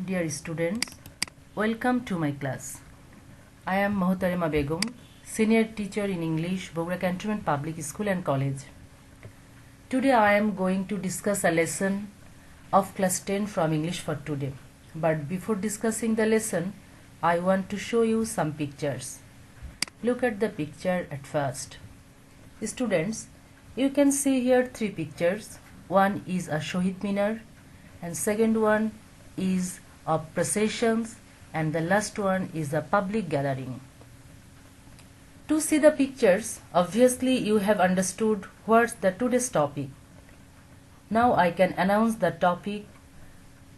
Dear students, welcome to my class. I am Mohotarema Begum, Senior Teacher in English, Bogra Cantonment Public School and College. Today I am going to discuss a lesson of class 10 from English for today. But before discussing the lesson, I want to show you some pictures. Look at the picture at first. Students, you can see here three pictures. One is a Shohid Minar and second one is of processions and the last one is a public gathering. To see the pictures, obviously you have understood what's the today's topic. Now I can announce the topic.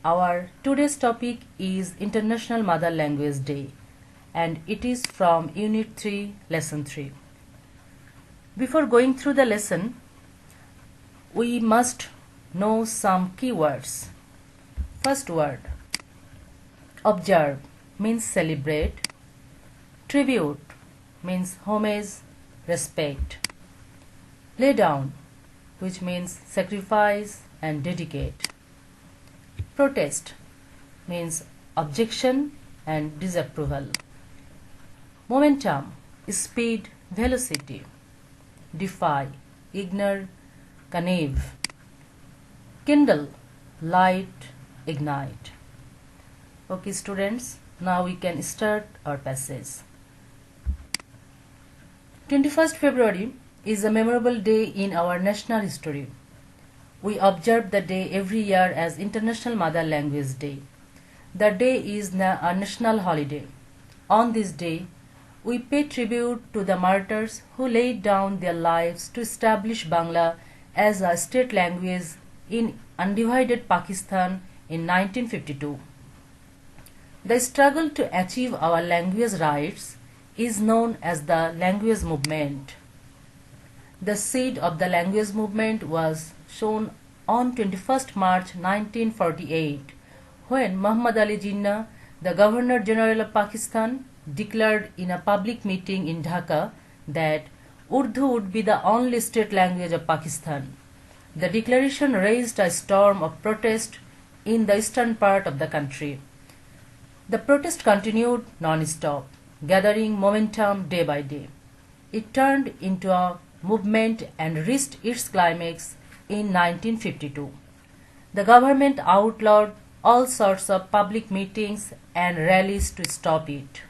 Our today's topic is International Mother Language Day and it is from Unit 3, Lesson 3. Before going through the lesson, we must know some keywords. First word, observe means celebrate, tribute means homage, respect, lay down which means sacrifice and dedicate, protest means objection and disapproval, momentum, speed, velocity, defy, ignore, connive, kindle, light, ignite. Okay students, now we can start our passage. 21st February is a memorable day in our national history. We observe the day every year as International Mother Language Day. The day is a national holiday. On this day, we pay tribute to the martyrs who laid down their lives to establish Bangla as a state language in undivided Pakistan in 1952. The struggle to achieve our language rights is known as the language movement. The seed of the language movement was shown on 21st March 1948 when Muhammad Ali Jinnah, the Governor General of Pakistan, declared in a public meeting in Dhaka that Urdu would be the only state language of Pakistan. The declaration raised a storm of protest in the eastern part of the country. The protest continued non-stop, gathering momentum day by day. It turned into a movement and reached its climax in 1952. The government outlawed all sorts of public meetings and rallies to stop it.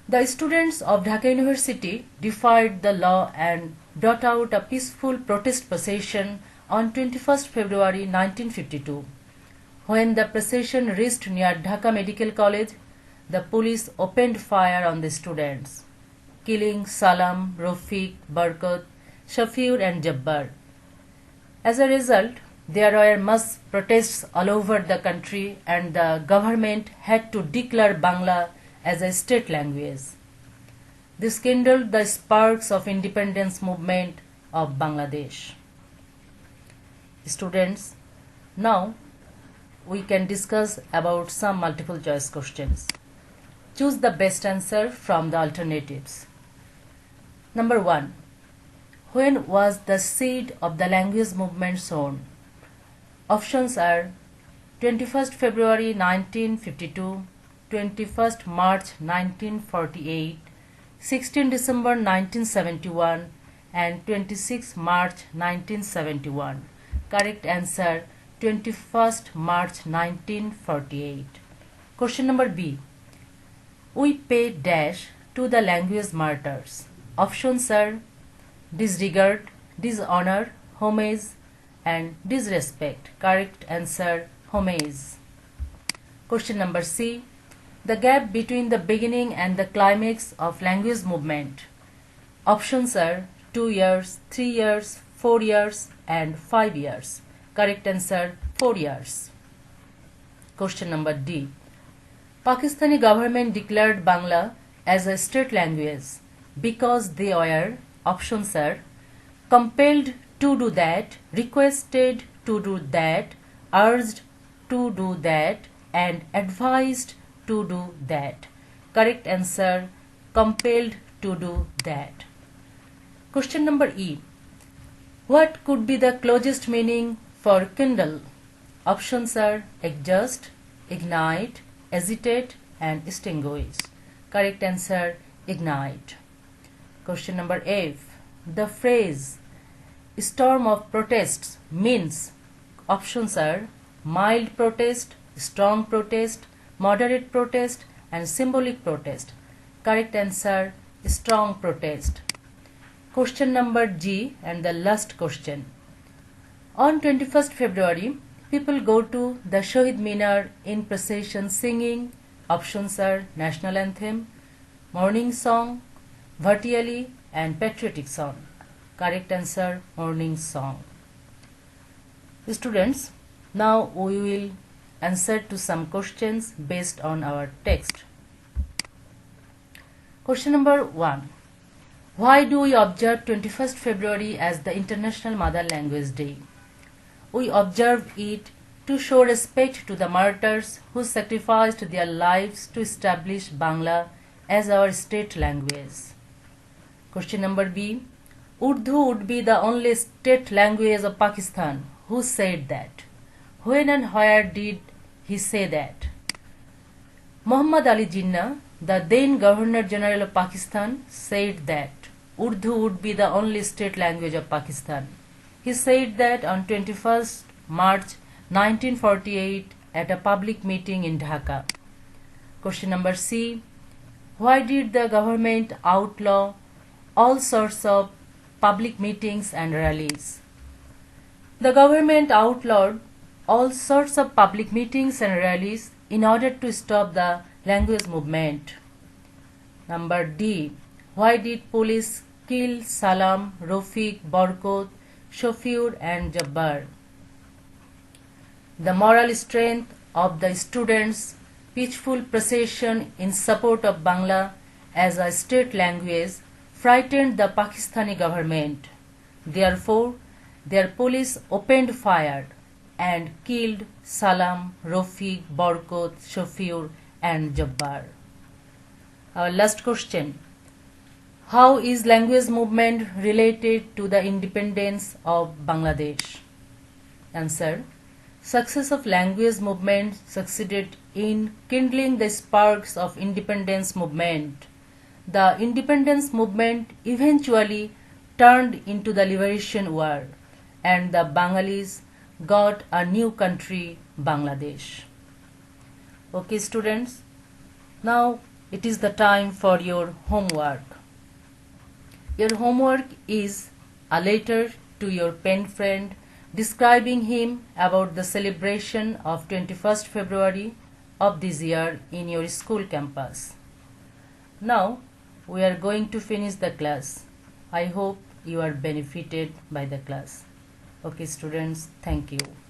The students of Dhaka University defied the law and brought out a peaceful protest procession on 21st February 1952. When the procession reached near Dhaka Medical College, the police opened fire on the students, killing Salam, Rafiq, Barkat, Shafiur and Jabbar. As a result, there were mass protests all over the country and the government had to declare Bangla as a state language. This kindled the sparks of independence movement of Bangladesh. Students, now we can discuss about some multiple choice questions. Choose the best answer from the alternatives. Number 1. When was the seed of the language movement sown? Options are 21st February 1952, 21st March 1948, 16 December 1971 and 26 March 1971. Correct answer 21st March 1948. Question number B. We pay dash to the language martyrs. Options are disregard, dishonor, homage and disrespect. Correct answer homage. Question number C. The gap between the beginning and the climax of language movement. Options are 2 years, 3 years, 4 years and 5 years. Correct answer 4 years. Question number D. Pakistani government declared Bangla as a state language because they were, options are, compelled to do that, requested to do that, urged to do that and advised to do that. Correct answer compelled to do that. Question number E. What could be the closest meaning for kindle? Options are exhaust, ignite, agitate and extinguish. Correct answer, ignite. Question number 8. The phrase storm of protests means options are mild protest, strong protest, moderate protest and symbolic protest. Correct answer, strong protest. Question number G and the last question. On 21st February, people go to the Shahid Minar in procession singing. Options are national anthem, morning song, Bhartiali and patriotic song. Correct answer, morning song. Students, now we will answer to some questions based on our text. Question number 1. Why do we observe 21st February as the International Mother Language Day? We observe it to show respect to the martyrs who sacrificed their lives to establish Bangla as our state language. Question number B. Urdu would be the only state language of Pakistan. Who said that? When and where did he say that? Muhammad Ali Jinnah, the then Governor General of Pakistan, said that Urdu would be the only state language of Pakistan. He said that on 21st March 1948 at a public meeting in Dhaka. Question number C. Why did the government outlaw all sorts of public meetings and rallies? The government outlawed all sorts of public meetings and rallies in order to stop the language movement. Number D. Why did police kill Salam, Rafiq, Barkot, Shafiur and Jabbar? The moral strength of the students' peaceful procession in support of Bangla as a state language frightened the Pakistani government. Therefore, their police opened fire and killed Salam, Rafiq, Barkot, Shafiur and Jabbar. Our last question. How is language movement related to the independence of Bangladesh? Answer. Success of language movement succeeded in kindling the sparks of independence movement. The independence movement eventually turned into the liberation war and the Bengalis got a new country, Bangladesh. Okay students, now it is the time for your homework. Your homework is a letter to your pen friend describing him about the celebration of 21st February of this year in your school campus. Now we are going to finish the class. I hope you are benefited by the class. Okay students, thank you.